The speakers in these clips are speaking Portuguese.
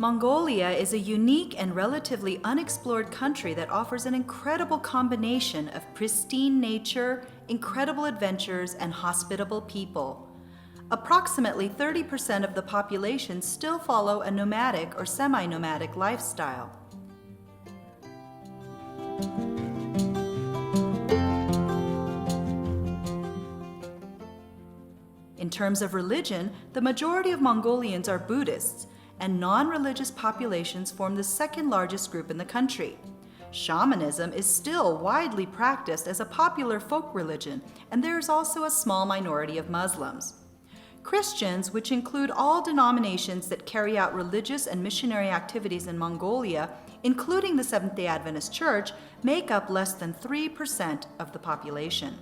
Mongolia is a unique and relatively unexplored country that offers an incredible combination of pristine nature, incredible adventures, and hospitable people. Approximately 30% of the population still follow a nomadic or semi-nomadic lifestyle. In terms of religion, the majority of Mongolians are Buddhists, and non-religious populations form the second largest group in the country. Shamanism is still widely practiced as a popular folk religion, and there is also a small minority of Muslims. Christians, which include all denominations that carry out religious and missionary activities in Mongolia, including the Seventh-day Adventist Church, make up less than 3% of the population.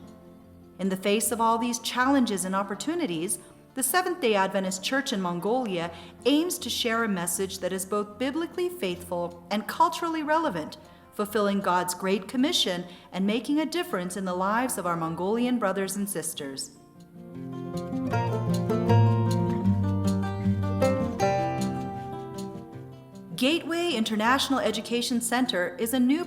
In the face of all these challenges and opportunities, the Seventh-day Adventist Church in Mongolia aims to share a message that is both biblically faithful and culturally relevant, fulfilling God's Great Commission and making a difference in the lives of our Mongolian brothers and sisters. Gateway International Education Center is a new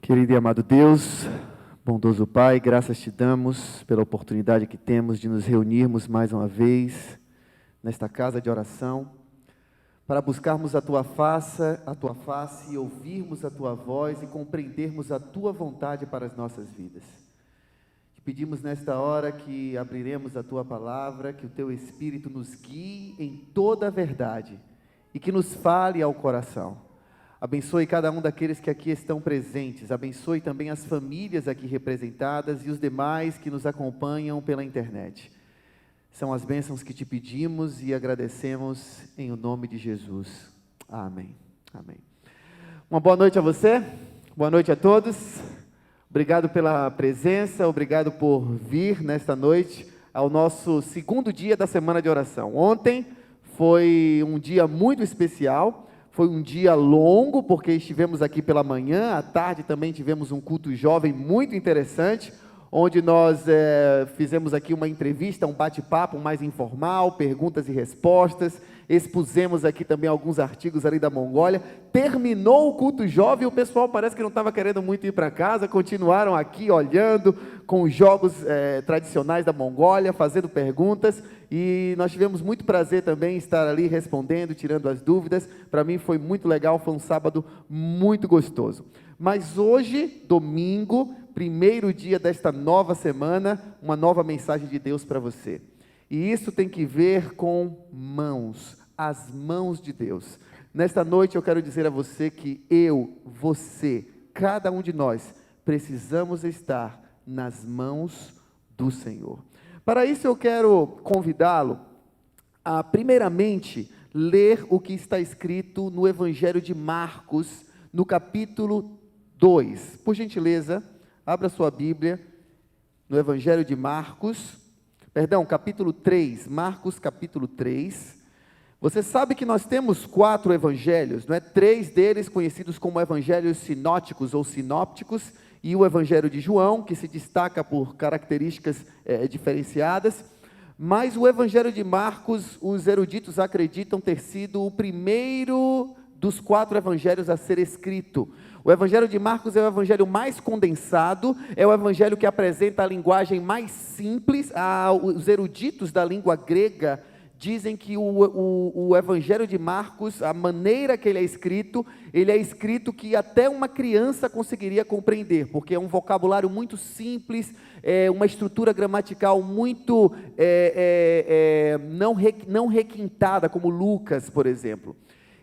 Querido e amado Deus, bondoso Pai, graças te damos pela oportunidade que temos de nos reunirmos mais uma vez nesta casa de oração, para buscarmos a tua face e ouvirmos a tua voz e compreendermos a tua vontade para as nossas vidas. Te pedimos nesta hora que abriremos a tua palavra, que o teu Espírito nos guie em toda a verdade e que nos fale ao coração. Abençoe cada um daqueles que aqui estão presentes, abençoe também as famílias aqui representadas e os demais que nos acompanham pela internet. São as bênçãos que te pedimos e agradecemos em o nome de Jesus. Amém. Amém. Uma boa noite a você, boa noite a todos. Obrigado pela presença, obrigado por vir nesta noite ao nosso segundo dia da semana de oração. Ontem foi um dia muito especial. Foi um dia longo, porque estivemos aqui pela manhã, à tarde também tivemos um culto jovem muito interessante, onde nós fizemos aqui uma entrevista, um bate-papo mais informal, perguntas e respostas, expusemos aqui também alguns artigos ali da Mongólia. Terminou o culto jovem, o pessoal parece que não estava querendo muito ir para casa, continuaram aqui olhando com os jogos tradicionais da Mongólia, fazendo perguntas, e nós tivemos muito prazer também em estar ali respondendo, tirando as dúvidas. Para mim foi muito legal, foi um sábado muito gostoso. Mas hoje, domingo, primeiro dia desta nova semana, uma nova mensagem de Deus para você. E isso tem que ver com mãos, as mãos de Deus. Nesta noite eu quero dizer a você que você, cada um de nós, precisamos estar nas mãos do Senhor. Para isso eu quero convidá-lo a, primeiramente, ler o que está escrito no Evangelho de Marcos, no capítulo 2. Por gentileza, abra sua Bíblia no Evangelho de Marcos, capítulo 3, Marcos capítulo 3. Você sabe que nós temos 4 evangelhos, não é? 3 deles conhecidos como evangelhos sinóticos ou sinópticos, e o Evangelho de João, que se destaca por características diferenciadas, mas o Evangelho de Marcos, os eruditos acreditam ter sido o primeiro dos 4 evangelhos a ser escrito. O Evangelho de Marcos é o evangelho mais condensado, é o evangelho que apresenta a linguagem mais simples. Os eruditos da língua grega dizem que o Evangelho de Marcos, a maneira que ele é escrito que até uma criança conseguiria compreender, porque é um vocabulário muito simples, uma estrutura gramatical muito não requintada, como Lucas, por exemplo.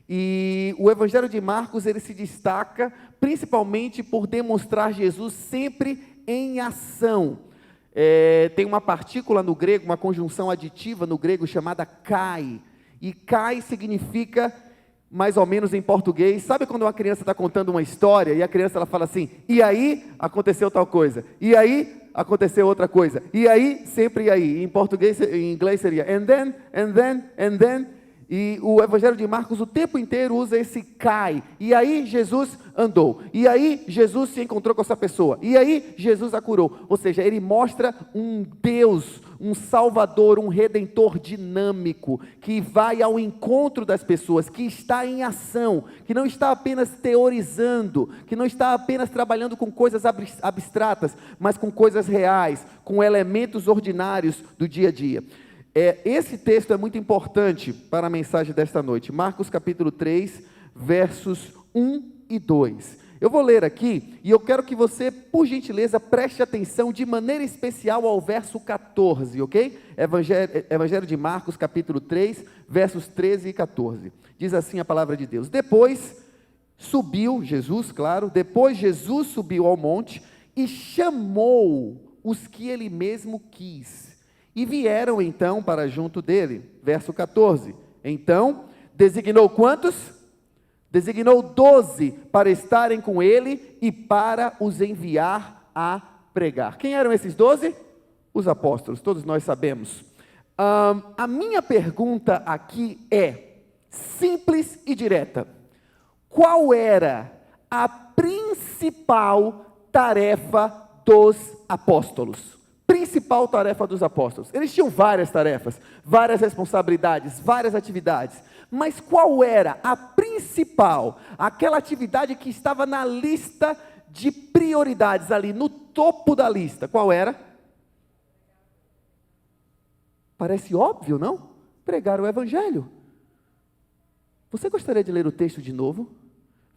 E o Evangelho de Marcos, ele se destaca principalmente por demonstrar Jesus sempre em ação. Tem uma partícula no grego, uma conjunção aditiva no grego chamada kai, e kai significa, mais ou menos em português, sabe quando uma criança está contando uma história, e a criança ela fala assim, e aí aconteceu tal coisa, e aí aconteceu outra coisa, e aí, sempre e aí, em português, em inglês seria, and then, E o Evangelho de Marcos o tempo inteiro usa esse cai. E aí Jesus andou. E aí Jesus se encontrou com essa pessoa. E aí Jesus a curou. Ou seja, ele mostra um Deus, um Salvador, um Redentor dinâmico, que vai ao encontro das pessoas, que está em ação, que não está apenas teorizando, que não está apenas trabalhando com coisas abstratas, mas com coisas reais, com elementos ordinários do dia a dia. Esse texto é muito importante para a mensagem desta noite. Marcos capítulo 3, versos 1 e 2. Eu vou ler aqui e eu quero que você, por gentileza, preste atenção de maneira especial ao verso 14, ok? Evangelho de Marcos capítulo 3, versos 13 e 14. Diz assim a palavra de Deus. Depois subiu Jesus, claro, depois Jesus subiu ao monte e chamou os que ele mesmo quis. E vieram então para junto dele, verso 14, então designou quantos? Designou 12 para estarem com ele e para os enviar a pregar. Quem eram esses 12? Os apóstolos, todos nós sabemos. A minha pergunta aqui é simples e direta. Qual era a principal tarefa dos apóstolos? Principal tarefa dos apóstolos. Eles tinham várias tarefas, várias responsabilidades, várias atividades. Mas qual era a principal, aquela atividade que estava na lista de prioridades ali, no topo da lista? Qual era? Parece óbvio, não? Pregar o evangelho. Você gostaria de ler o texto de novo?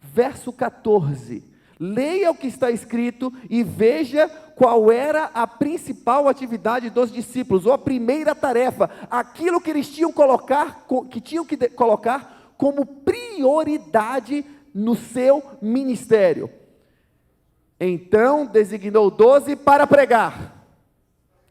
Verso 14. Leia o que está escrito e veja qual era a principal atividade dos discípulos, ou a primeira tarefa, aquilo que eles tinham que colocar como prioridade no seu ministério. Então designou 12 para pregar.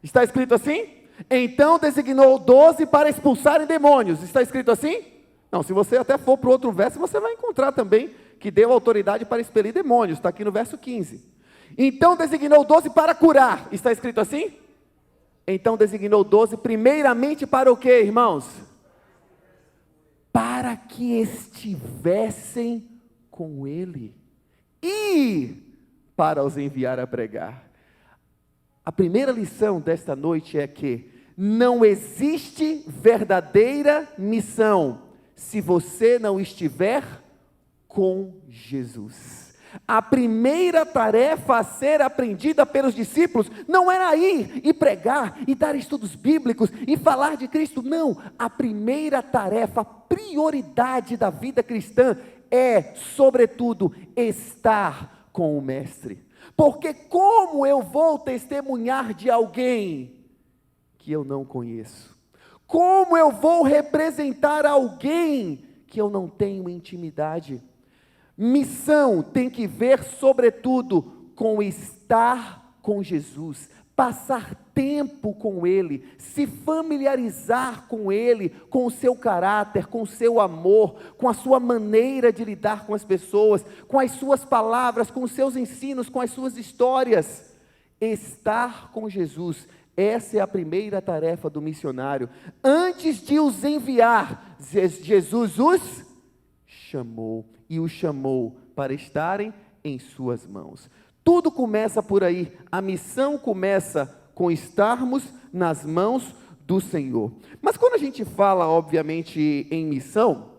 Está escrito assim? Então designou 12 para expulsarem demônios. Está escrito assim? Não, se você até for para o outro verso, você vai encontrar também que deu autoridade para expelir demônios, está aqui no verso 15. Então designou 12 para curar, está escrito assim? Então designou 12 primeiramente para o quê, irmãos? Para que estivessem com ele e para os enviar a pregar. A primeira lição desta noite é que não existe verdadeira missão se você não estiver com Jesus. A primeira tarefa a ser aprendida pelos discípulos não era ir e pregar e dar estudos bíblicos e falar de Cristo, não. A primeira tarefa, a prioridade da vida cristã é, sobretudo, estar com o Mestre. Porque como eu vou testemunhar de alguém que eu não conheço? Como eu vou representar alguém que eu não tenho intimidade? Missão tem que ver, sobretudo, com estar com Jesus, passar tempo com Ele, se familiarizar com Ele, com o seu caráter, com o seu amor, com a sua maneira de lidar com as pessoas, com as suas palavras, com os seus ensinos, com as suas histórias. Estar com Jesus, essa é a primeira tarefa do missionário. Antes de os enviar, Jesus os chamou. E o chamou para estarem em suas mãos. Tudo começa por aí. A missão começa com estarmos nas mãos do Senhor. Mas quando a gente fala, obviamente, em missão,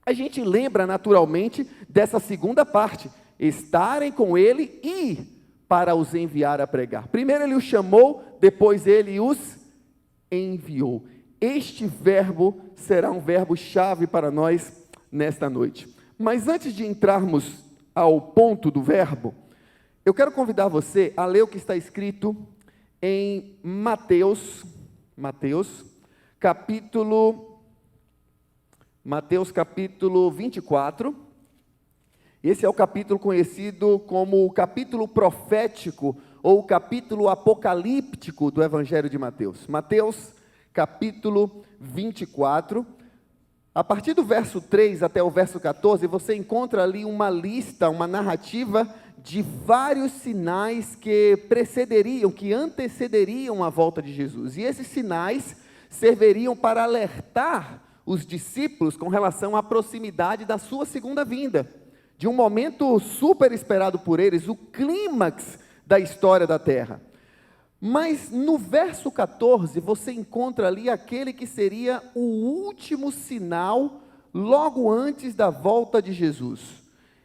a gente lembra naturalmente dessa segunda parte. Estarem com Ele e para os enviar a pregar. Primeiro Ele os chamou, depois Ele os enviou. Este verbo será um verbo chave para nós nesta noite. Mas antes de entrarmos ao ponto do verbo, eu quero convidar você a ler o que está escrito em Mateus capítulo 24. Esse é o capítulo conhecido como o capítulo profético ou o capítulo apocalíptico do Evangelho de Mateus. Mateus capítulo 24. A partir do verso 3 até o verso 14, você encontra ali uma lista, uma narrativa de vários sinais que precederiam, que antecederiam a volta de Jesus. E esses sinais serviriam para alertar os discípulos com relação à proximidade da sua segunda vinda, de um momento super esperado por eles, o clímax da história da terra. Mas no verso 14, você encontra ali aquele que seria o último sinal logo antes da volta de Jesus.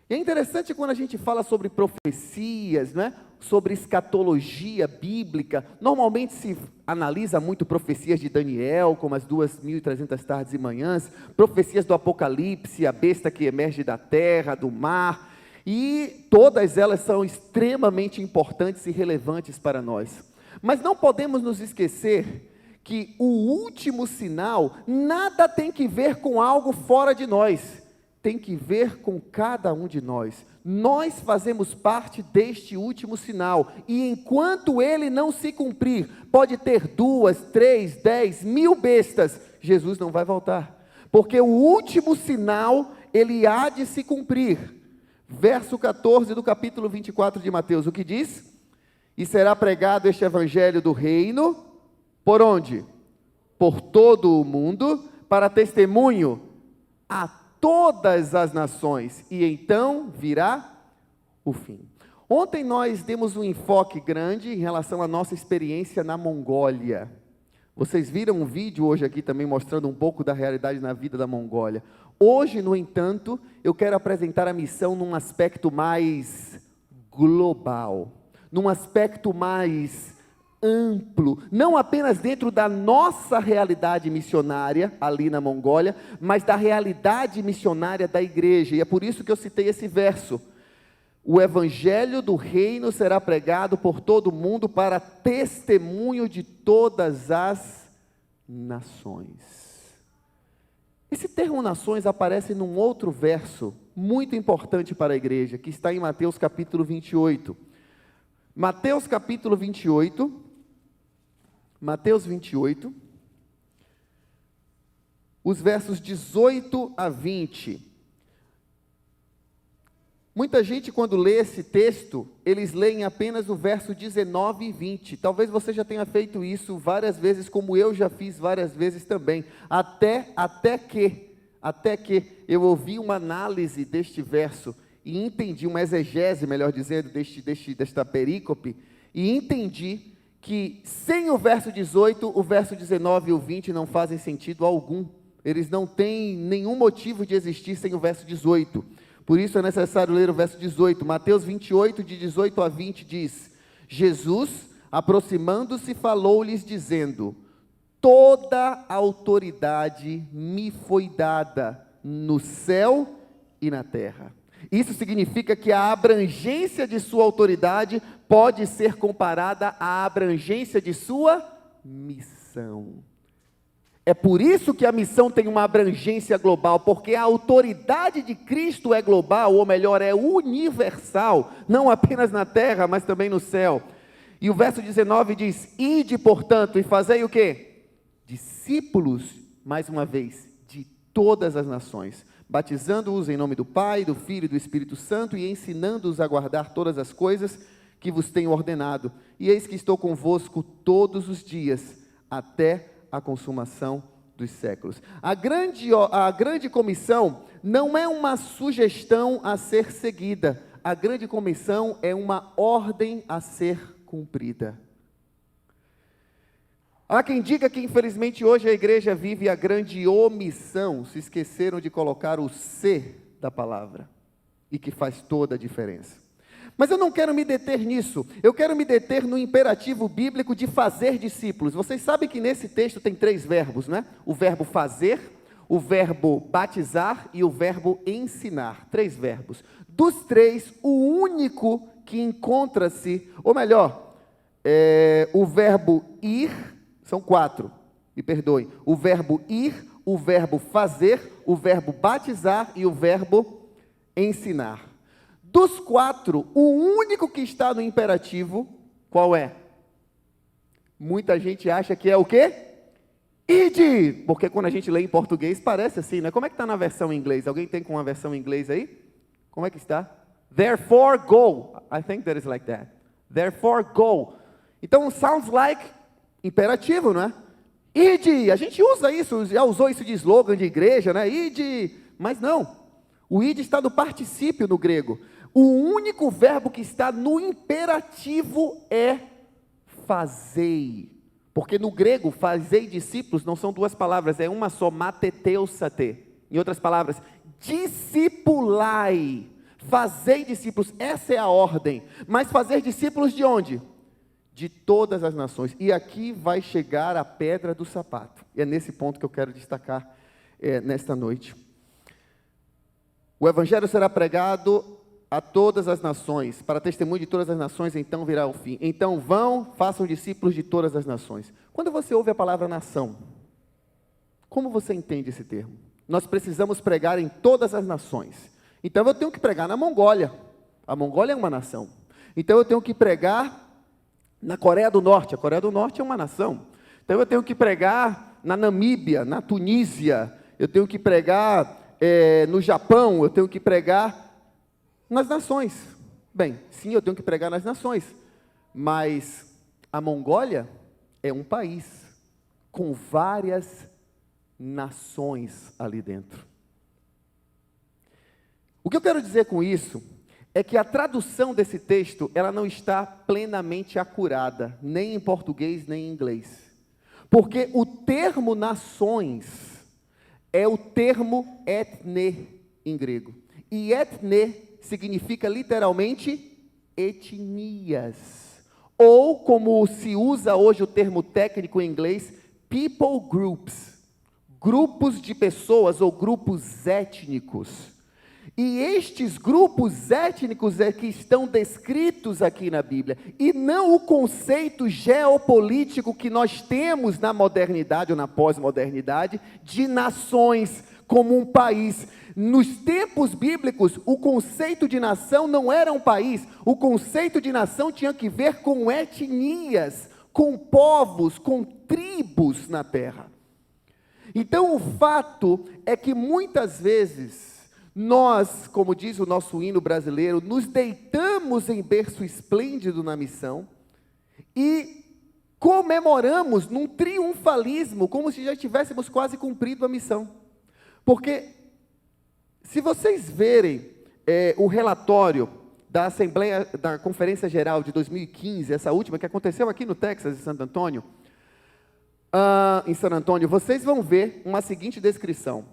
E é interessante quando a gente fala sobre profecias, né? Sobre escatologia bíblica, normalmente se analisa muito profecias de Daniel, como as 2.300 tardes e manhãs, profecias do Apocalipse, a besta que emerge da terra, do mar, e todas elas são extremamente importantes e relevantes para nós. Mas não podemos nos esquecer que o último sinal nada tem que ver com algo fora de nós, tem que ver com cada um de nós. Nós fazemos parte deste último sinal, e enquanto ele não se cumprir, pode ter 2, 3, 10, 1000 bestas, Jesus não vai voltar, porque o último sinal, ele há de se cumprir. Verso 14 do capítulo 24 de Mateus, o que diz? E será pregado este evangelho do reino, por onde? Por todo o mundo, para testemunho a todas as nações, e então virá o fim. Ontem nós demos um enfoque grande em relação à nossa experiência na Mongólia. Vocês viram um vídeo hoje aqui também mostrando um pouco da realidade na vida da Mongólia. Hoje, no entanto, eu quero apresentar a missão num aspecto mais global, num aspecto mais amplo, não apenas dentro da nossa realidade missionária ali na Mongólia, mas da realidade missionária da igreja, e é por isso que eu citei esse verso. O evangelho do reino será pregado por todo mundo para testemunho de todas as nações. Esse termo nações aparece num outro verso muito importante para a igreja, que está em Mateus capítulo 28. Mateus capítulo 28, Mateus 28, os versos 18 a 20. Muita gente, quando lê esse texto, eles leem apenas o verso 19 e 20. Talvez você já tenha feito isso várias vezes, como eu já fiz várias vezes também. Até que eu ouvi uma análise deste verso e entendi, uma exegese, melhor dizendo, desta perícope, e entendi que sem o verso 18, o verso 19 e o 20 não fazem sentido algum. Eles não têm nenhum motivo de existir sem o verso 18. Por isso é necessário ler o verso 18. Mateus 28, de 18 a 20, diz: Jesus, aproximando-se, falou-lhes, dizendo: toda autoridade me foi dada no céu e na terra. Isso significa que a abrangência de sua autoridade pode ser comparada à abrangência de sua missão. É por isso que a missão tem uma abrangência global, porque a autoridade de Cristo é global, ou melhor, é universal, não apenas na terra, mas também no céu. E o verso 19 diz: ide, portanto, e fazei o quê? Discípulos, mais uma vez, de todas as nações, batizando-os em nome do Pai, do Filho e do Espírito Santo, e ensinando-os a guardar todas as coisas que vos tenho ordenado. E eis que estou convosco todos os dias, até a consumação dos séculos. A grande comissão não é uma sugestão a ser seguida. A grande comissão é uma ordem a ser cumprida. Há quem diga que, infelizmente, hoje a igreja vive a grande omissão, se esqueceram de colocar o C da palavra, e que faz toda a diferença. Mas eu não quero me deter nisso, eu quero me deter no imperativo bíblico de fazer discípulos. Vocês sabem que nesse texto tem 3 verbos, né? O verbo fazer, o verbo batizar e o verbo ensinar. 3 verbos. Dos 3, o único que encontra-se, ou melhor, o verbo ir, são 4, me perdoem. O verbo ir, o verbo fazer, o verbo batizar e o verbo ensinar. Dos 4, o único que está no imperativo, qual é? Muita gente acha que é o quê? Ide! Porque quando a gente lê em português parece assim, né? Como é que está na versão em inglês? Alguém tem com a versão em inglês aí? Como é que está? Therefore go. I think that is like that. Therefore go. Então sounds like imperativo, não é? Ide, a gente usa isso, já usou isso de slogan de igreja, né? Ide, mas não. O ide está no particípio no grego. O único verbo que está no imperativo é fazei. Porque no grego, fazei discípulos não são duas palavras, é uma só, mateteusate. Em outras palavras, discipulai. Fazei discípulos, essa é a ordem. Mas fazer discípulos de onde? De todas as nações. E aqui vai chegar a pedra do sapato. E é nesse ponto que eu quero destacar nesta noite. O evangelho será pregado a todas as nações, para testemunho de todas as nações, então virá o fim. Então vão, façam discípulos de todas as nações. Quando você ouve a palavra nação, como você entende esse termo? Nós precisamos pregar em todas as nações. Então eu tenho que pregar na Mongólia. A Mongólia é uma nação. Então eu tenho que pregar na Coreia do Norte. A Coreia do Norte é uma nação. Então eu tenho que pregar na Namíbia, na Tunísia. Eu tenho que pregar no Japão. Eu tenho que pregar nas nações. Bem, sim, eu tenho que pregar nas nações. Mas a Mongólia é um país com várias nações ali dentro. O que eu quero dizer com isso é que a tradução desse texto, ela não está plenamente acurada, nem em português, nem em inglês. Porque o termo nações é o termo etne em grego. E etne significa literalmente etnias. Ou, como se usa hoje o termo técnico em inglês, people groups. Grupos de pessoas ou grupos étnicos. E estes grupos étnicos é que estão descritos aqui na Bíblia, e não o conceito geopolítico que nós temos na modernidade ou na pós-modernidade, de nações como um país. Nos tempos bíblicos, o conceito de nação não era um país, o conceito de nação tinha que ver com etnias, com povos, com tribos na terra. Então o fato é que muitas vezes, nós, como diz o nosso hino brasileiro, nos deitamos em berço esplêndido na missão e comemoramos num triunfalismo, como se já tivéssemos quase cumprido a missão. Porque, se vocês verem o relatório da Assembleia, da Conferência Geral de 2015, essa última que aconteceu aqui no Texas, em San Antônio, vocês vão ver uma seguinte descrição.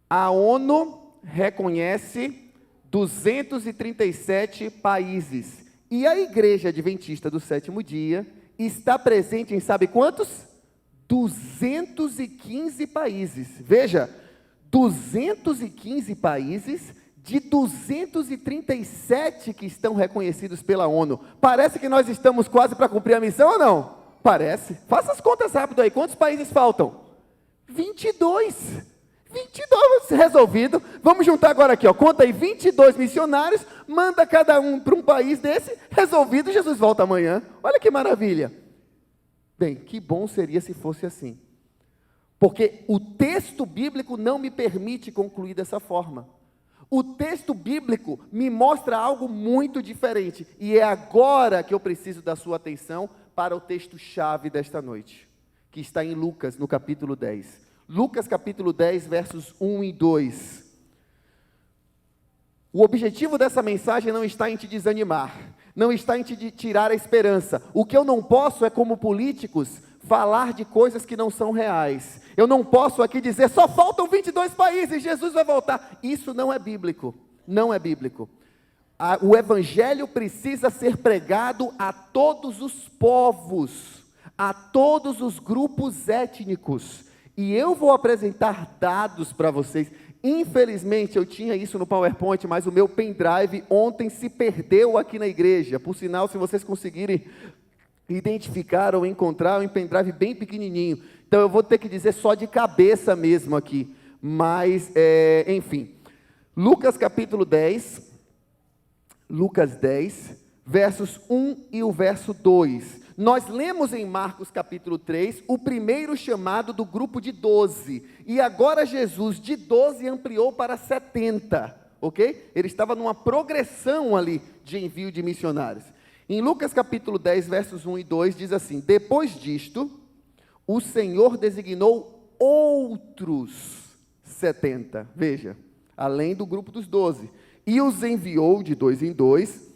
A ONU reconhece 237 países. E a Igreja Adventista do Sétimo Dia está presente em sabe quantos? 215 países. Veja, 215 países de 237 que estão reconhecidos pela ONU. Parece que nós estamos quase para cumprir a missão ou não? Parece. Faça as contas rápido aí. Quantos países faltam? 22. 22 resolvido. Vamos juntar agora aqui, ó. Conta aí 22 missionários, manda cada um para um país desse, resolvido, Jesus volta amanhã. Olha que maravilha. Bem, que bom seria se fosse assim. Porque o texto bíblico não me permite concluir dessa forma. O texto bíblico me mostra algo muito diferente. E é agora que eu preciso da sua atenção para o texto-chave desta noite, que está em Lucas, no capítulo 10. Lucas capítulo 10, versos 1 e 2. O objetivo dessa mensagem não está em te desanimar, não está em te tirar a esperança. O que eu não posso é, como políticos, falar de coisas que não são reais. Eu não posso aqui dizer, só faltam 22 países, Jesus vai voltar. Isso não é bíblico, não é bíblico. O evangelho precisa ser pregado a todos os povos, a todos os grupos étnicos. E eu vou apresentar dados para vocês. Infelizmente, eu tinha isso no PowerPoint, mas o meu pendrive ontem se perdeu aqui na igreja. Por sinal, se vocês conseguirem identificar ou encontrar, é um pendrive bem pequenininho. Então, eu vou ter que dizer só de cabeça mesmo aqui. Mas, enfim. Lucas capítulo 10, versos 1 e o verso 2. Nós lemos em Marcos capítulo 3, o primeiro chamado do grupo de 12, e agora Jesus de 12 ampliou para 70, ok? Ele estava numa progressão ali de envio de missionários. Em Lucas capítulo 10, versos 1 e 2, diz assim: depois disto, o Senhor designou outros 70, veja, além do grupo dos 12, e os enviou de 2 em 2,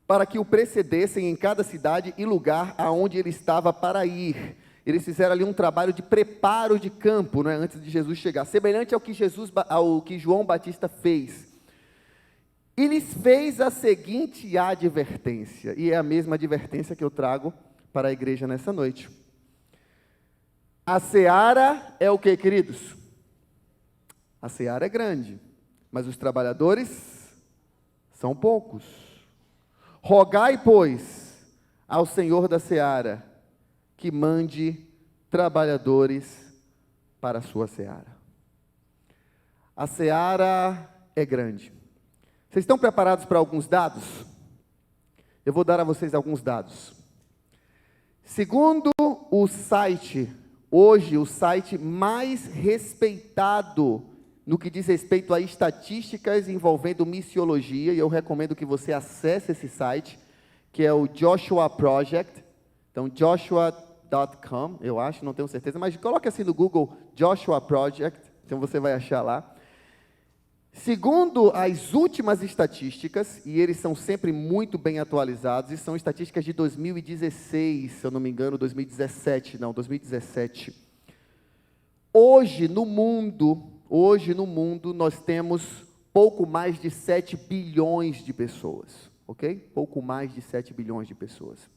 para que o precedessem em cada cidade e lugar aonde ele estava para ir. Eles fizeram ali um trabalho de preparo de campo, né, antes de Jesus chegar, semelhante ao que João Batista fez. E lhes fez a seguinte advertência, e é a mesma advertência que eu trago para a igreja nessa noite. A seara é o que, queridos? A seara é grande, mas os trabalhadores são poucos. Rogai, pois, ao Senhor da seara, que mande trabalhadores para a sua seara. A seara é grande. Vocês estão preparados para alguns dados? Eu vou dar a vocês alguns dados. Segundo o site, hoje o site mais respeitado no que diz respeito a estatísticas envolvendo missiologia, e eu recomendo que você acesse esse site, que é o Joshua Project. Então, joshua.com, eu acho, não tenho certeza, mas coloque assim no Google, Joshua Project, então você vai achar lá. Segundo as últimas estatísticas, e eles são sempre muito bem atualizados, e são estatísticas de 2016, se eu não me engano, 2017, Hoje no mundo, nós temos pouco mais de 7 bilhões de pessoas, ok? Pouco mais de 7 bilhões de pessoas.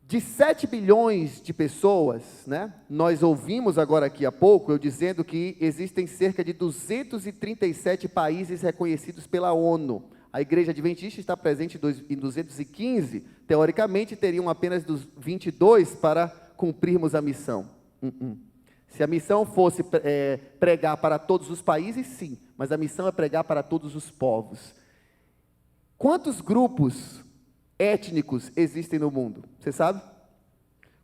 De 7 bilhões de pessoas, né, nós ouvimos agora aqui há pouco, eu dizendo que existem cerca de 237 países reconhecidos pela ONU. A Igreja Adventista está presente em 215, teoricamente teriam apenas 22 para cumprirmos a missão. Se a missão fosse pregar para todos os países, sim, mas a missão é pregar para todos os povos. Quantos grupos étnicos existem no mundo? Você sabe?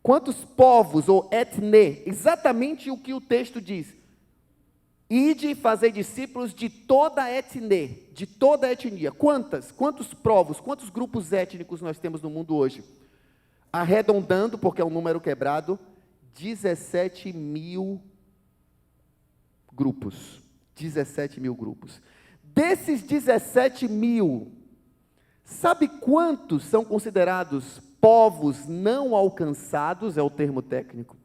Quantos povos ou etne? Exatamente o que o texto diz. Ide e fazer discípulos de toda a etne, de toda a etnia. Quantos povos, quantos grupos étnicos nós temos no mundo hoje? Arredondando, porque é um número quebrado, 17 mil grupos. 17 mil grupos. Desses 17 mil, sabe quantos são considerados povos não alcançados? É o termo técnico.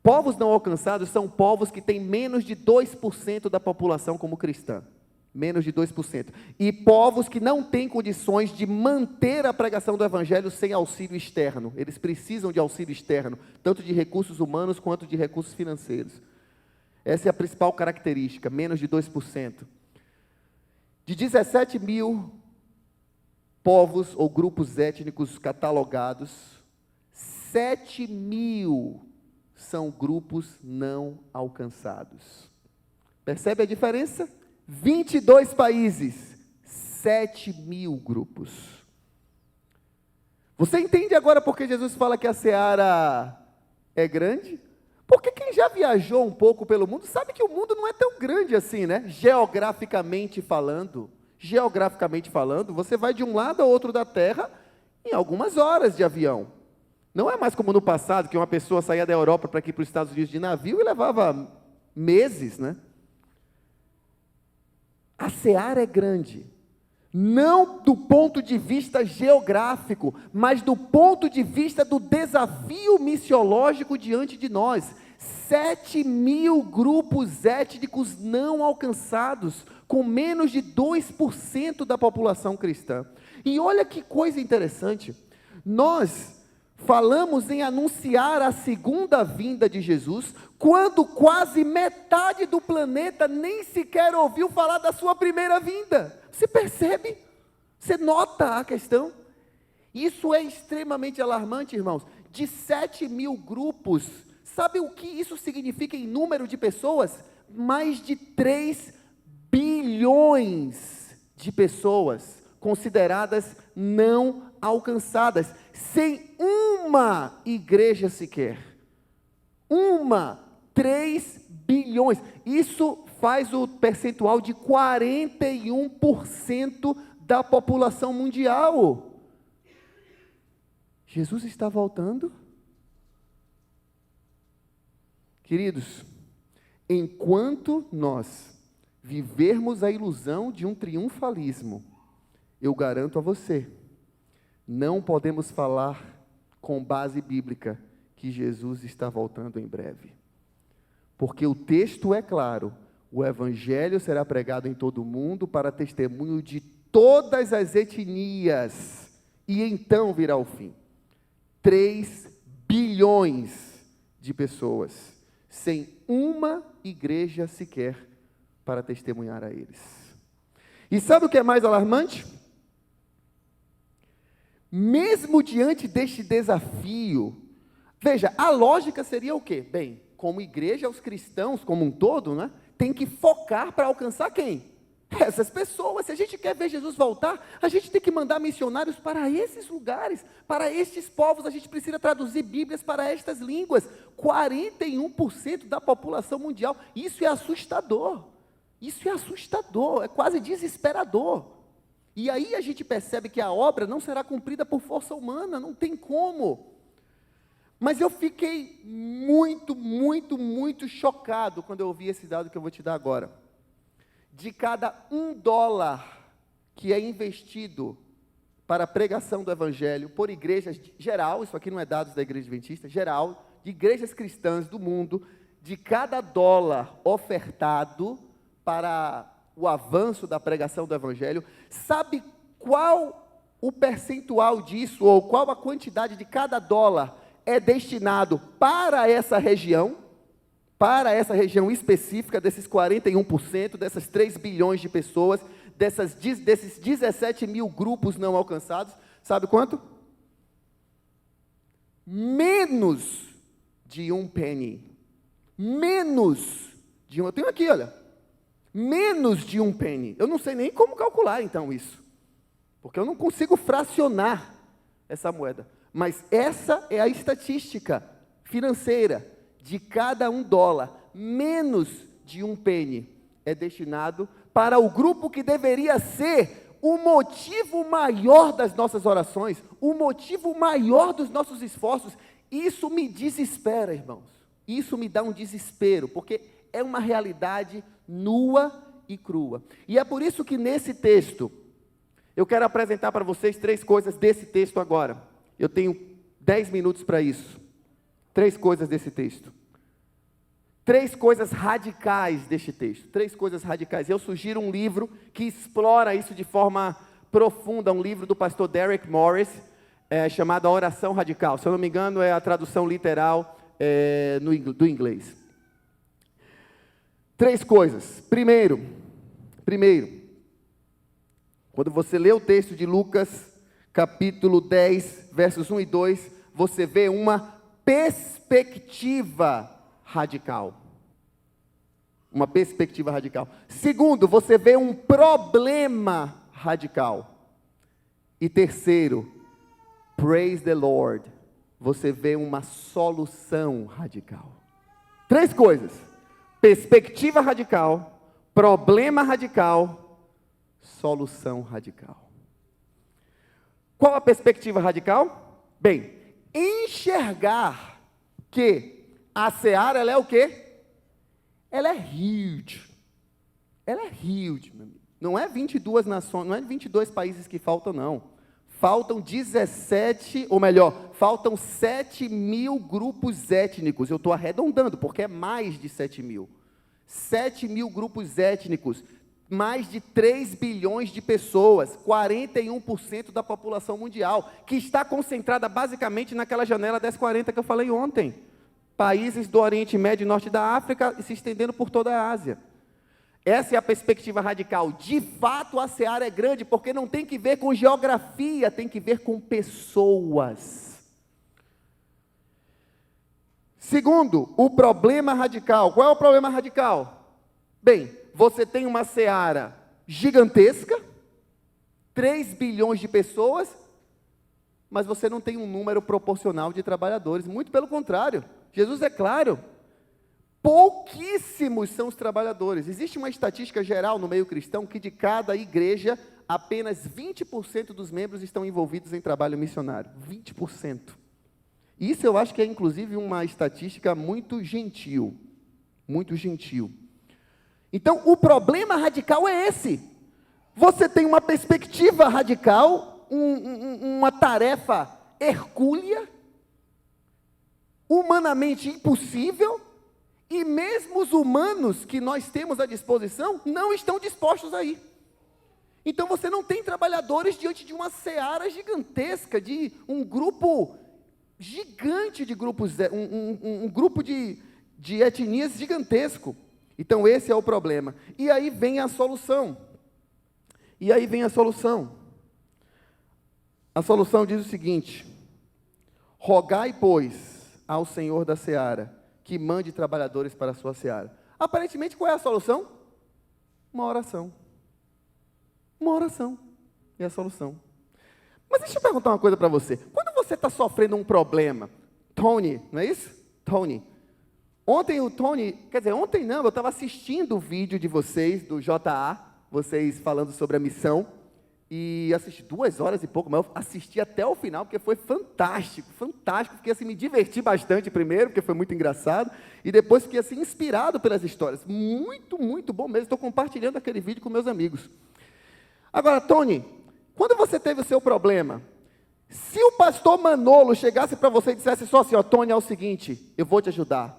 Povos não alcançados são povos que têm menos de 2% da população como cristã. Menos de 2%. E povos que não têm condições de manter a pregação do evangelho sem auxílio externo. Eles precisam de auxílio externo, tanto de recursos humanos quanto de recursos financeiros. Essa é a principal característica, menos de 2%. De 17 mil povos ou grupos étnicos catalogados, 7 mil são grupos não alcançados. Percebe a diferença? 22 países, 7 mil grupos. Você entende agora por que Jesus fala que a seara é grande? Porque quem já viajou um pouco pelo mundo sabe que o mundo não é tão grande assim, né? Geograficamente falando, você vai de um lado ao outro da Terra em algumas horas de avião. Não é mais como no passado, que uma pessoa saía da Europa para aqui para os Estados Unidos de navio e levava meses, né? A seara é grande, não do ponto de vista geográfico, mas do ponto de vista do desafio missiológico diante de nós. 7 mil grupos étnicos não alcançados, com menos de 2% da população cristã. E olha que coisa interessante, nós falamos em anunciar a segunda vinda de Jesus, quando quase metade do planeta nem sequer ouviu falar da sua primeira vinda. Você percebe? Você nota a questão? Isso é extremamente alarmante, irmãos. De 7 mil grupos, sabe o que isso significa em número de pessoas? Mais de 3 bilhões de pessoas consideradas não alcançadas, sem uma igreja sequer. 3 bilhões. Isso faz o percentual de 41% da população mundial. Jesus está voltando? Queridos, enquanto nós vivermos a ilusão de um triunfalismo, eu garanto a você, não podemos falar com base bíblica que Jesus está voltando em breve. Porque o texto é claro, o evangelho será pregado em todo o mundo para testemunho de todas as etnias, e então virá o fim. 3 bilhões de pessoas, sem uma igreja sequer para testemunhar a eles. E sabe o que é mais alarmante? Mesmo diante deste desafio, veja, a lógica seria o quê? Bem, como igreja, os cristãos como um todo, né, tem que focar para alcançar quem? Essas pessoas. Se a gente quer ver Jesus voltar, a gente tem que mandar missionários para esses lugares, para estes povos. A gente precisa traduzir Bíblias para estas línguas. 41% da população mundial. Isso é assustador. Isso é assustador, é quase desesperador. E aí a gente percebe que a obra não será cumprida por força humana, não tem como. Mas eu fiquei muito chocado quando eu ouvi esse dado que eu vou te dar agora. De cada $1 que é investido para a pregação do Evangelho por igrejas geral, isso aqui não é dados da Igreja Adventista, geral, de igrejas cristãs do mundo, de cada $1 ofertado para o avanço da pregação do Evangelho, sabe qual o percentual disso, ou qual a quantidade de cada $1 é destinado para essa região específica, desses 41%, dessas 3 bilhões de pessoas, desses 17 mil grupos não alcançados? Sabe quanto? Menos de um penny. Menos de um, eu tenho aqui, olha. Menos de um penny. Eu não sei nem como calcular, então, isso. Porque eu não consigo fracionar essa moeda. Mas essa é a estatística financeira. De cada $1, menos de um penny é destinado para o grupo que deveria ser o motivo maior das nossas orações, o motivo maior dos nossos esforços. Isso me desespera, irmãos. Isso me dá um desespero, porque é uma realidade nua e crua. E é por isso que nesse texto, eu quero apresentar para vocês 3 coisas desse texto agora. Eu tenho 10 minutos para isso. 3 coisas desse texto. 3 coisas radicais deste texto. 3 coisas radicais. Eu sugiro um livro que explora isso de forma profunda, um livro do pastor Derek Morris, chamado A Oração Radical. Se eu não me engano, é a tradução literal do inglês. 3 coisas. Primeiro, quando você lê o texto de Lucas, capítulo 10, versos 1 e 2, você vê uma perspectiva radical. Uma perspectiva radical. Segundo, você vê um problema radical. E terceiro, praise the Lord, você vê uma solução radical. 3 coisas: perspectiva radical, problema radical, solução radical. Qual a perspectiva radical? Bem, enxergar que a seara, ela é o quê? Ela é huge. Ela é huge, meu amigo. Não é 22 nações, não é 22 países que faltam, não. Faltam 17, ou melhor, faltam 7 mil grupos étnicos. Eu estou arredondando, porque é mais de 7 mil. 7 mil grupos étnicos, mais de 3 bilhões de pessoas, 41% da população mundial, que está concentrada basicamente naquela janela 1040 que eu falei ontem. Países do Oriente Médio e Norte da África e se estendendo por toda a Ásia. Essa é a perspectiva radical. De fato, a seara é grande, porque não tem que ver com geografia, tem que ver com pessoas. Segundo, o problema radical. Qual é o problema radical? Bem, você tem uma seara gigantesca, 3 bilhões de pessoas, mas você não tem um número proporcional de trabalhadores. Muito pelo contrário. Jesus é claro. Pouquíssimos são os trabalhadores. Existe uma estatística geral no meio cristão que de cada igreja, apenas 20% dos membros estão envolvidos em trabalho missionário. 20%. Isso eu acho que é, inclusive, uma estatística muito gentil. Muito gentil. Então, o problema radical é esse. Você tem uma perspectiva radical, uma tarefa hercúlea, humanamente impossível, e mesmo os humanos que nós temos à disposição não estão dispostos a ir. Então você não tem trabalhadores diante de uma seara gigantesca, de um grupo gigante de grupos, um grupo de etnias gigantesco. Então esse é o problema. E aí vem a solução. A solução diz o seguinte: rogai, pois, ao Senhor da seara, que mande trabalhadores para a sua seara. Aparentemente, qual é a solução? Uma oração. Uma oração é a solução. Mas deixa eu perguntar uma coisa para você. Quando você está sofrendo um problema, Tony, não é isso? Tony. Ontem não, eu estava assistindo o vídeo de vocês, do JA, vocês falando sobre a missão, e assisti 2 horas e pouco, mas eu assisti até o final, porque foi fantástico, fiquei assim, me diverti bastante primeiro, porque foi muito engraçado, e depois fiquei assim, inspirado pelas histórias, muito, muito bom mesmo, estou compartilhando aquele vídeo com meus amigos. Agora, Tony, quando você teve o seu problema, se o pastor Manolo chegasse para você e dissesse só assim, ó, Tony, é o seguinte, eu vou te ajudar,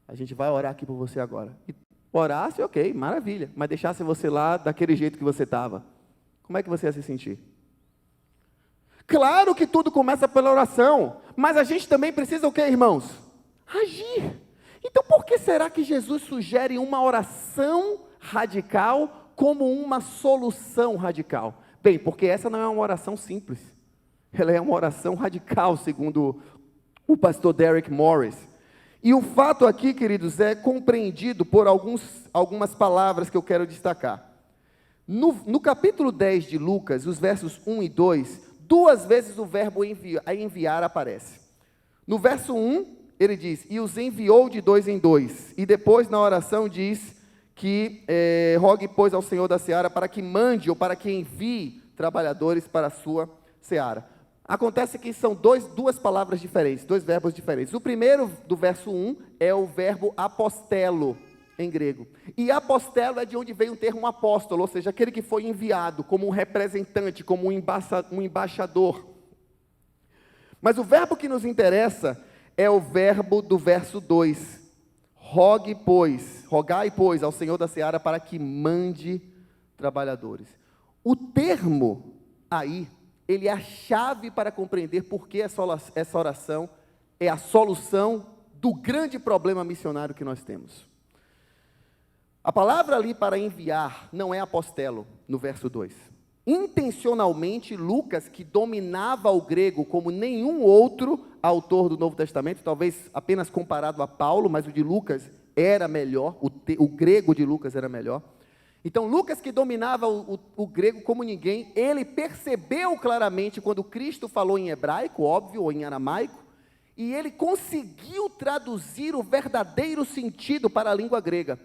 a gente vai orar aqui por você agora, e orasse, ok, maravilha, mas deixasse você lá daquele jeito que você estava, como é que você ia se sentir? Claro que tudo começa pela oração, mas a gente também precisa o quê, irmãos? Agir. Então por que será que Jesus sugere uma oração radical como uma solução radical? Bem, porque essa não é uma oração simples, ela é uma oração radical, segundo o pastor Derek Morris. E o fato aqui, queridos, é compreendido por algumas palavras que eu quero destacar. No capítulo 10 de Lucas, os versos 1 e 2, 2 vezes o verbo enviar aparece. No verso 1, ele diz, e os enviou de 2 em 2. E depois, na oração, diz que rogue, pois, ao Senhor da seara para que mande ou para que envie trabalhadores para a sua seara. Acontece que são duas palavras diferentes, 2 verbos diferentes. O primeiro, do verso 1, é o verbo apostelo, em grego. E apostelo é de onde vem o termo apóstolo, ou seja, aquele que foi enviado como um representante, como um embaixador. Mas o verbo que nos interessa é o verbo do verso 2. Rogai, pois, ao Senhor da seara para que mande trabalhadores. O termo aí, ele é a chave para compreender por que essa oração é a solução do grande problema missionário que nós temos. A palavra ali para enviar não é apostelo, no verso 2. Intencionalmente, Lucas, que dominava o grego como nenhum outro autor do Novo Testamento, talvez apenas comparado a Paulo, mas o de Lucas era melhor, o grego de Lucas era melhor. Então, Lucas, que dominava o grego como ninguém, ele percebeu claramente quando Cristo falou em hebraico, óbvio, ou em aramaico, e ele conseguiu traduzir o verdadeiro sentido para a língua grega.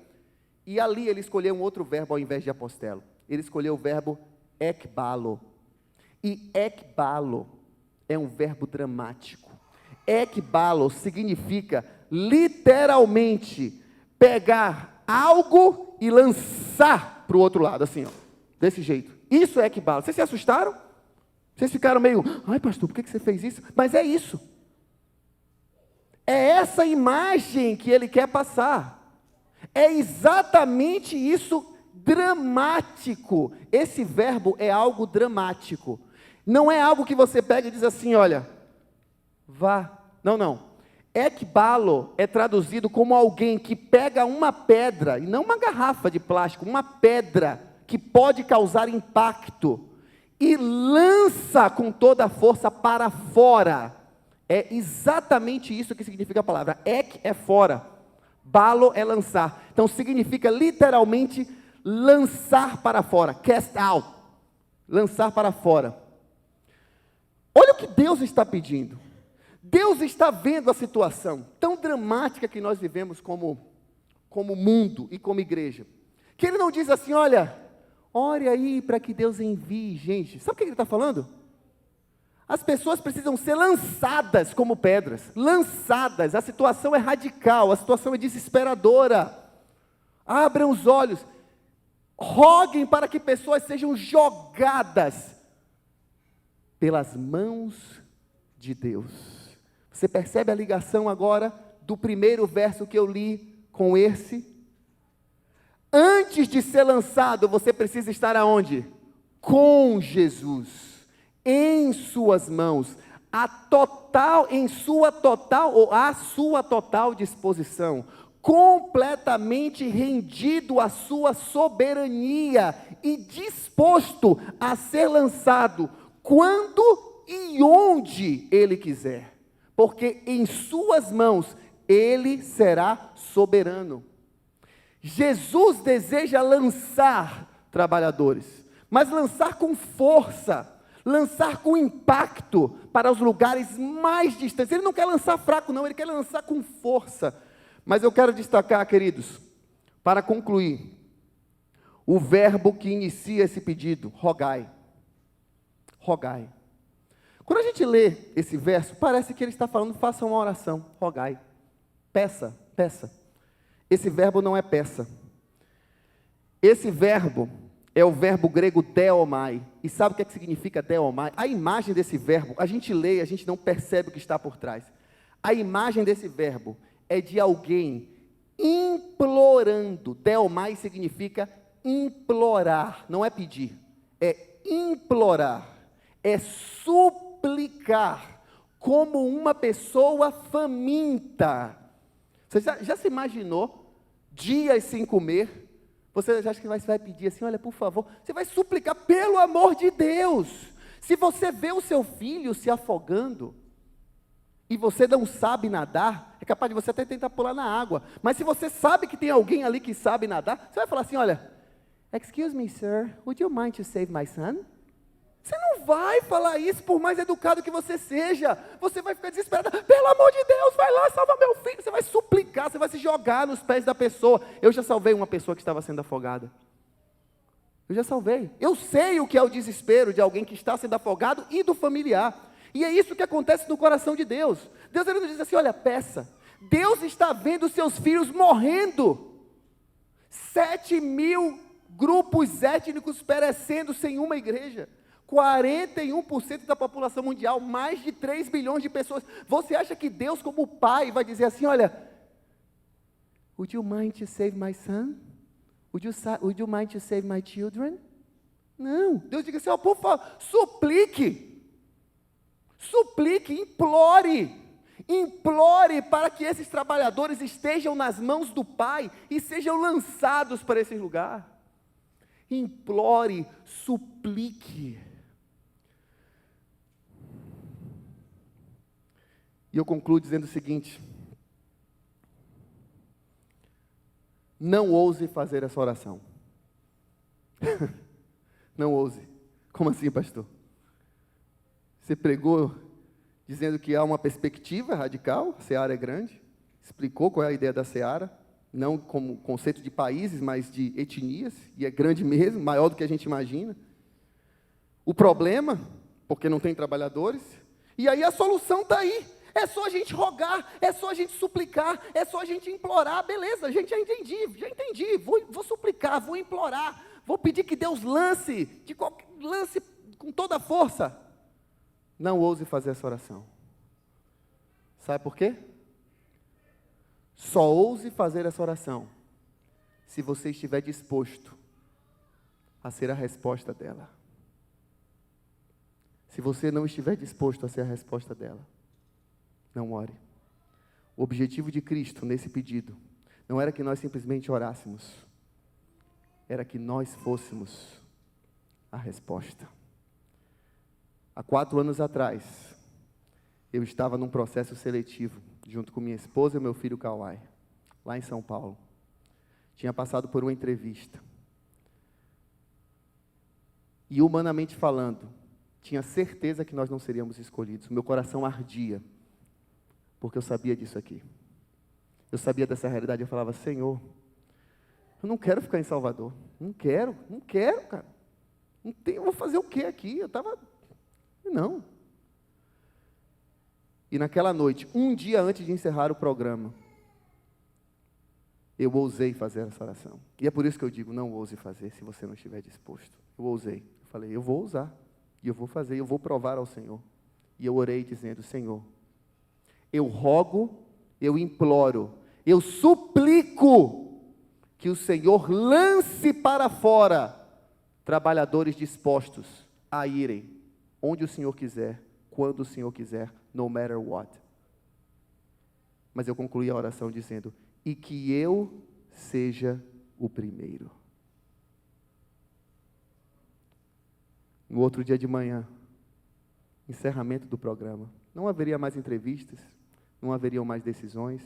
E ali ele escolheu um outro verbo ao invés de apostelo. Ele escolheu o verbo ekbalo. E ekbalo é um verbo dramático. Ekbalo significa literalmente pegar algo e lançar para o outro lado, assim, ó, desse jeito. Isso é ekbalo. Vocês se assustaram? Vocês ficaram meio, ai pastor, por que você fez isso? Mas é isso. É essa imagem que ele quer passar. É exatamente isso, dramático. Esse verbo é algo dramático. Não é algo que você pega e diz assim, olha, vá. Não. Ekbalo é traduzido como alguém que pega uma pedra, e não uma garrafa de plástico, uma pedra que pode causar impacto, e lança com toda a força para fora. É exatamente isso que significa a palavra. Ek é fora. Balo é lançar. Então significa literalmente lançar para fora. Cast out. Lançar para fora. Olha o que Deus está pedindo. Deus está vendo a situação tão dramática que nós vivemos como mundo e como igreja. Que Ele não diz assim, olha, ore aí para que Deus envie gente. Sabe o que Ele está falando? As pessoas precisam ser lançadas como pedras, lançadas. A situação é radical, a situação é desesperadora. Abram os olhos, roguem para que pessoas sejam jogadas pelas mãos de Deus. Você percebe a ligação agora do primeiro verso que eu li com esse? Antes de ser lançado, você precisa estar aonde? Com Jesus. Em suas mãos, à sua total disposição, completamente rendido à sua soberania e disposto a ser lançado quando e onde Ele quiser, porque em suas mãos Ele será soberano. Jesus deseja lançar trabalhadores, mas lançar com força, lançar com impacto para os lugares mais distantes. Ele não quer lançar fraco, não, ele quer lançar com força. Mas eu quero destacar, queridos, para concluir, o verbo que inicia esse pedido, rogai. Rogai. Quando a gente lê esse verso, parece que ele está falando, faça uma oração, rogai. Peça, peça. Esse verbo não é peça. Esse verbo é o verbo grego deomai. E sabe o que significa deomai? A imagem desse verbo, a gente lê, a gente não percebe o que está por trás. A imagem desse verbo é de alguém implorando. Deomai significa implorar, não é pedir. É implorar, é suplicar, como uma pessoa faminta. Você já se imaginou dias sem comer? Você já acha que vai pedir assim, olha, por favor, você vai suplicar, pelo amor de Deus. Se você vê o seu filho se afogando, e você não sabe nadar, é capaz de você até tentar pular na água, mas se você sabe que tem alguém ali que sabe nadar, você vai falar assim, olha, excuse me, sir, would you mind to save my son? Você não vai falar isso, por mais educado que você seja. Você vai ficar desesperado. Pelo amor de Deus, vai lá, salva meu filho. Você vai suplicar, você vai se jogar nos pés da pessoa. Eu já salvei uma pessoa que estava sendo afogada. Eu já salvei. Eu sei o que é o desespero de alguém que está sendo afogado e do familiar. E é isso que acontece no coração de Deus. Deus ele nos diz assim, olha, peça. Deus está vendo seus filhos morrendo. 7.000 grupos étnicos perecendo sem uma igreja. 41% da população mundial, mais de 3 bilhões de pessoas. Você acha que Deus, como pai, vai dizer assim, olha, would you mind to save my son? Would you mind to save my children? Não, Deus diz assim, por favor, suplique, implore para que esses trabalhadores estejam nas mãos do Pai e sejam lançados para esse lugar. Implore, suplique. E eu concluo dizendo o seguinte: não ouse fazer essa oração. Não ouse. Como assim, pastor? Você pregou dizendo que há uma perspectiva radical, a seara é grande, explicou qual é a ideia da seara, não como conceito de países, mas de etnias, e é grande mesmo, maior do que a gente imagina. O problema, porque não tem trabalhadores, e aí a solução está aí. É só a gente rogar, é só a gente suplicar, é só a gente implorar. Beleza, gente, já entendi. Vou suplicar, vou implorar, vou pedir que Deus lance com toda a força. Não ouse fazer essa oração. Sabe por quê? Só ouse fazer essa oração se você estiver disposto a ser a resposta dela. Se você não estiver disposto a ser a resposta dela, não ore. O objetivo de Cristo nesse pedido não era que nós simplesmente orássemos, era que nós fôssemos a resposta. Há 4 anos atrás, eu estava num processo seletivo, junto com minha esposa e meu filho Kawai, lá em São Paulo. Tinha passado por uma entrevista. E humanamente falando, tinha certeza que nós não seríamos escolhidos. O meu coração ardia, porque eu sabia disso aqui. Eu sabia dessa realidade, eu falava, Senhor, eu não quero ficar em Salvador. Não quero, cara. Eu vou fazer o quê aqui? Não. E naquela noite, um dia antes de encerrar o programa, eu ousei fazer essa oração. E é por isso que eu digo, não ouse fazer se você não estiver disposto. Eu ousei. Eu falei, eu vou ousar. E eu vou fazer, eu vou provar ao Senhor. E eu orei dizendo, Senhor, eu rogo, eu imploro, eu suplico que o Senhor lance para fora trabalhadores dispostos a irem onde o Senhor quiser, quando o Senhor quiser, no matter what. Mas eu concluí a oração dizendo, e que eu seja o primeiro. No outro dia de manhã, encerramento do programa, não haveria mais entrevistas, não haveriam mais decisões.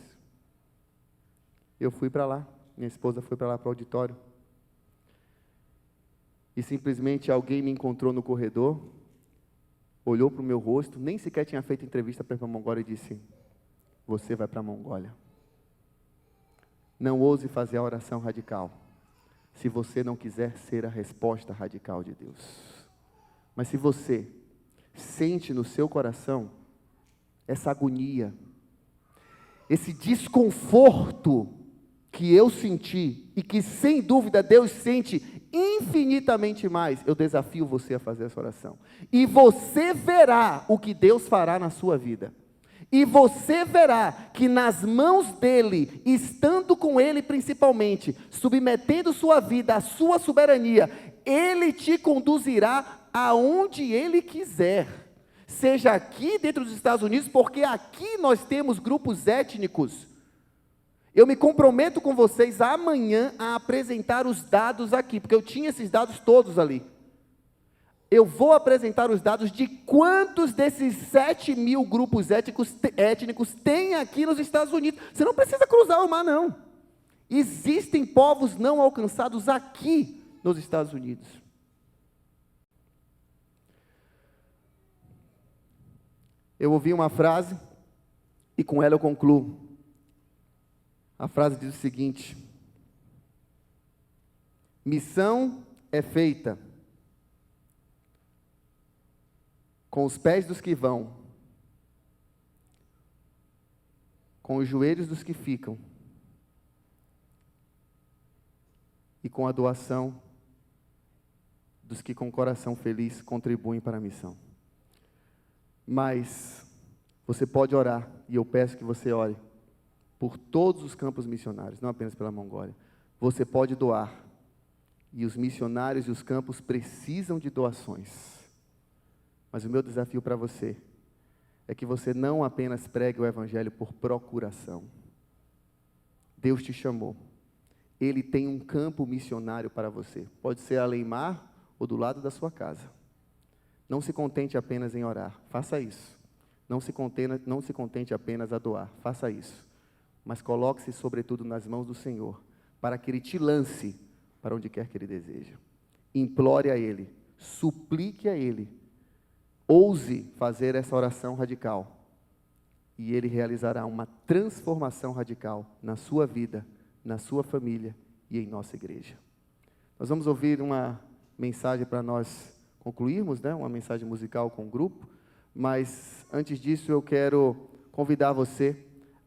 Eu fui para lá, minha esposa foi para lá, para o auditório, e simplesmente alguém me encontrou no corredor, olhou para o meu rosto, nem sequer tinha feito entrevista para ir para a Mongólia e disse, você vai para a Mongólia. Não ouse fazer a oração radical, se você não quiser ser a resposta radical de Deus. Mas se você sente no seu coração essa agonia, esse desconforto que eu senti, e que sem dúvida Deus sente infinitamente mais, eu desafio você a fazer essa oração. E você verá o que Deus fará na sua vida. E você verá que nas mãos dEle, estando com Ele principalmente, submetendo sua vida à sua soberania, Ele te conduzirá aonde Ele quiser. Seja aqui dentro dos Estados Unidos, porque aqui nós temos grupos étnicos. Eu me comprometo com vocês amanhã a apresentar os dados aqui, porque eu tinha esses dados todos ali. Eu vou apresentar os dados de quantos desses 7.000 grupos étnicos tem aqui nos Estados Unidos. Você não precisa cruzar o mar, não. Existem povos não alcançados aqui nos Estados Unidos. Eu ouvi uma frase, e com ela eu concluo. A frase diz o seguinte: missão é feita com os pés dos que vão, com os joelhos dos que ficam, e com a doação dos que com o coração feliz contribuem para a missão. Mas você pode orar, e eu peço que você ore, por todos os campos missionários, não apenas pela Mongólia. Você pode doar, e os missionários e os campos precisam de doações. Mas o meu desafio para você é que você não apenas pregue o Evangelho por procuração. Deus te chamou. Ele tem um campo missionário para você. Pode ser além mar ou do lado da sua casa. Não se contente apenas em orar. Faça isso. Não se contente apenas a doar. Faça isso. Mas coloque-se sobretudo nas mãos do Senhor, para que Ele te lance para onde quer que Ele deseja. Implore a Ele. Suplique a Ele. Ouse fazer essa oração radical, e Ele realizará uma transformação radical na sua vida, na sua família e em nossa igreja. Nós vamos ouvir uma mensagem para nós concluirmos, né? Uma mensagem musical com o grupo, mas antes disso eu quero convidar você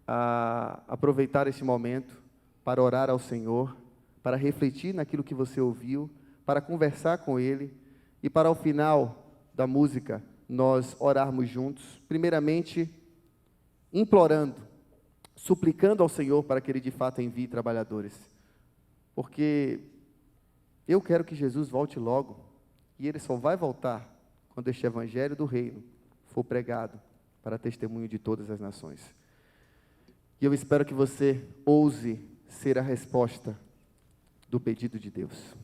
a aproveitar este momento para orar ao Senhor, para refletir naquilo que você ouviu, para conversar com Ele, e para ao final da música nós orarmos juntos, primeiramente implorando, suplicando ao Senhor para que Ele de fato envie trabalhadores, porque eu quero que Jesus volte logo, e Ele só vai voltar quando este Evangelho do Reino for pregado para testemunho de todas as nações. E eu espero que você ouse ser a resposta do pedido de Deus.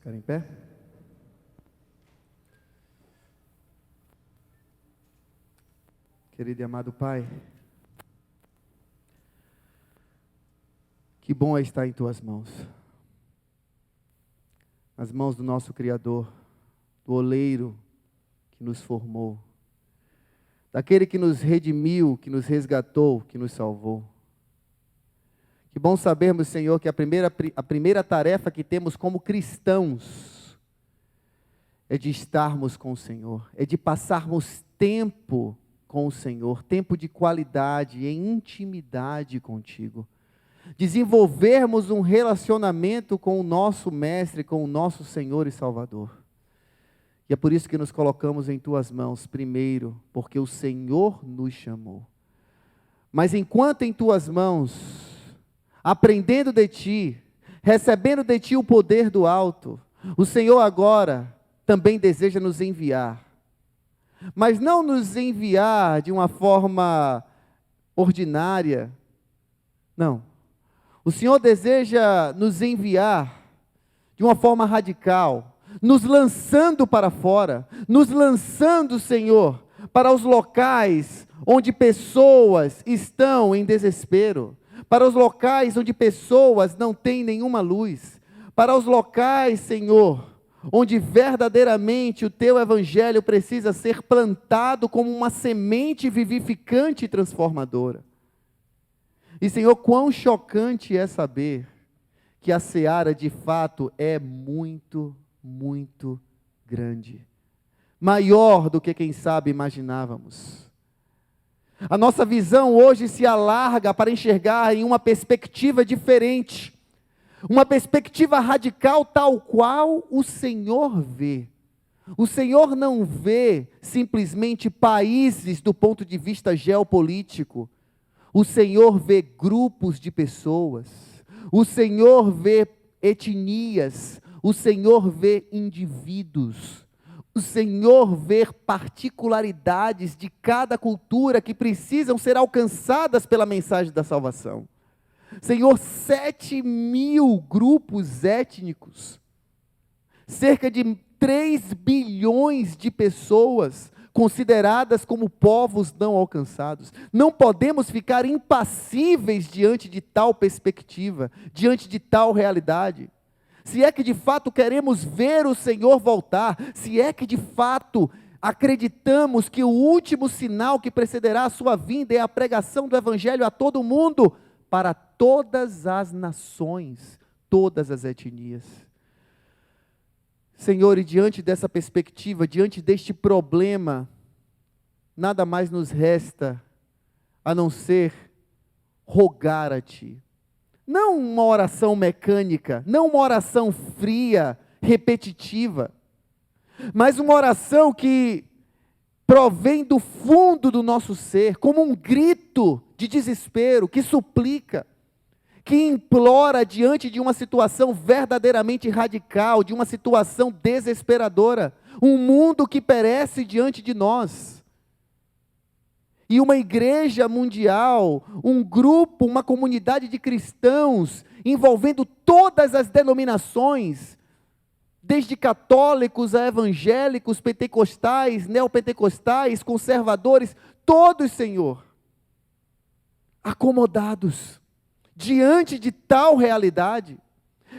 Ficar em pé. Querido e amado Pai, que bom é estar em Tuas mãos, nas mãos do nosso Criador, do oleiro que nos formou, daquele que nos redimiu, que nos resgatou, que nos salvou. Que bom sabermos, Senhor, que a primeira tarefa que temos como cristãos é de estarmos com o Senhor, é de passarmos tempo com o Senhor, tempo de qualidade, em intimidade contigo. Desenvolvermos um relacionamento com o nosso Mestre, com o nosso Senhor e Salvador. E é por isso que nos colocamos em Tuas mãos, primeiro, porque o Senhor nos chamou. Mas enquanto em Tuas mãos, aprendendo de Ti, recebendo de Ti o poder do alto, o Senhor agora também deseja nos enviar. Mas não nos enviar de uma forma ordinária, não. O Senhor deseja nos enviar de uma forma radical, nos lançando para fora, nos lançando, Senhor, para os locais onde pessoas estão em desespero, para os locais onde pessoas não têm nenhuma luz, para os locais, Senhor, onde verdadeiramente o Teu Evangelho precisa ser plantado como uma semente vivificante e transformadora. E, Senhor, quão chocante é saber que a seara de fato é muito, muito grande. Maior do que, quem sabe, imaginávamos. A nossa visão hoje se alarga para enxergar em uma perspectiva diferente. Uma perspectiva radical tal qual o Senhor vê. O Senhor não vê simplesmente países do ponto de vista geopolítico. O Senhor vê grupos de pessoas. O Senhor vê etnias. O Senhor vê indivíduos. O Senhor vê particularidades de cada cultura que precisam ser alcançadas pela mensagem da salvação. Senhor, 7.000 grupos étnicos, cerca de 3 bilhões de pessoas consideradas como povos não alcançados. Não podemos ficar impassíveis diante de tal perspectiva, diante de tal realidade. Se é que de fato queremos ver o Senhor voltar, se é que de fato acreditamos que o último sinal que precederá a sua vinda é a pregação do Evangelho a todo mundo, para todas as nações, todas as etnias. Senhor, e diante dessa perspectiva, diante deste problema, nada mais nos resta a não ser rogar a Ti. Não uma oração mecânica, não uma oração fria, repetitiva, mas uma oração que provém do fundo do nosso ser, como um grito de desespero, que suplica, que implora diante de uma situação verdadeiramente radical, de uma situação desesperadora, um mundo que perece diante de nós. E uma igreja mundial, um grupo, uma comunidade de cristãos, envolvendo todas as denominações, desde católicos a evangélicos, pentecostais, neopentecostais, conservadores, todos, Senhor, acomodados diante de tal realidade.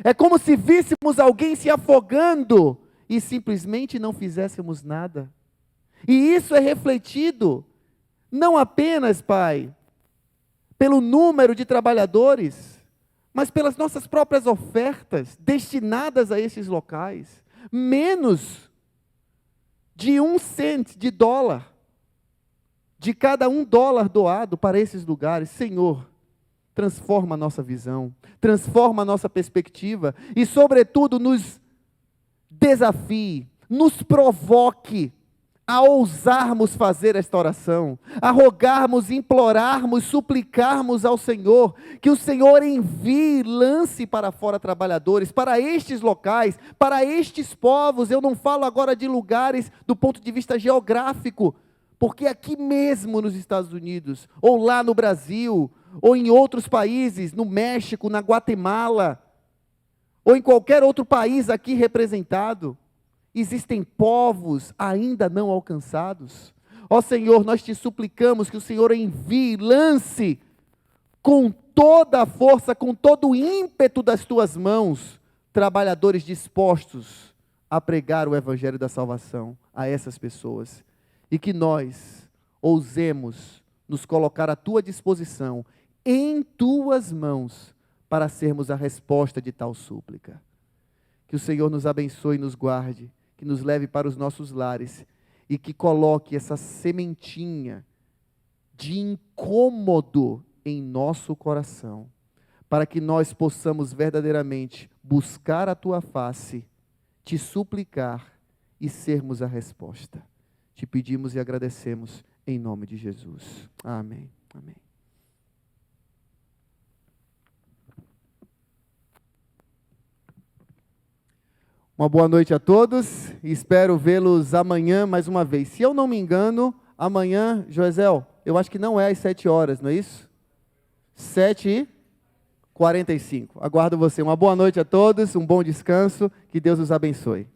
É como se víssemos alguém se afogando e simplesmente não fizéssemos nada. E isso é refletido não apenas, Pai, pelo número de trabalhadores, mas pelas nossas próprias ofertas destinadas a esses locais. Menos de 1 cento de dólar, de cada $1 doado para esses lugares. Senhor, transforma a nossa visão, transforma a nossa perspectiva e, sobretudo, nos desafie, nos provoque a ousarmos fazer esta oração, a rogarmos, implorarmos, suplicarmos ao Senhor, que o Senhor envie, lance para fora trabalhadores, para estes locais, para estes povos. Eu não falo agora de lugares do ponto de vista geográfico, porque aqui mesmo nos Estados Unidos, ou lá no Brasil, ou em outros países, no México, na Guatemala, ou em qualquer outro país aqui representado, existem povos ainda não alcançados. Ó Senhor, nós te suplicamos que o Senhor envie, lance com toda a força, com todo o ímpeto das tuas mãos, trabalhadores dispostos a pregar o Evangelho da salvação a essas pessoas. E que nós ousemos nos colocar à tua disposição, em tuas mãos, para sermos a resposta de tal súplica. Que o Senhor nos abençoe e nos guarde, que nos leve para os nossos lares e que coloque essa sementinha de incômodo em nosso coração, para que nós possamos verdadeiramente buscar a tua face, te suplicar e sermos a resposta. Te pedimos e agradecemos em nome de Jesus. Amém. Amém. Uma boa noite a todos e espero vê-los amanhã mais uma vez. Se eu não me engano, amanhã, Joesel, eu acho que não é às 7 horas, não é isso? 7h45. Aguardo você. Uma boa noite a todos, um bom descanso, que Deus os abençoe.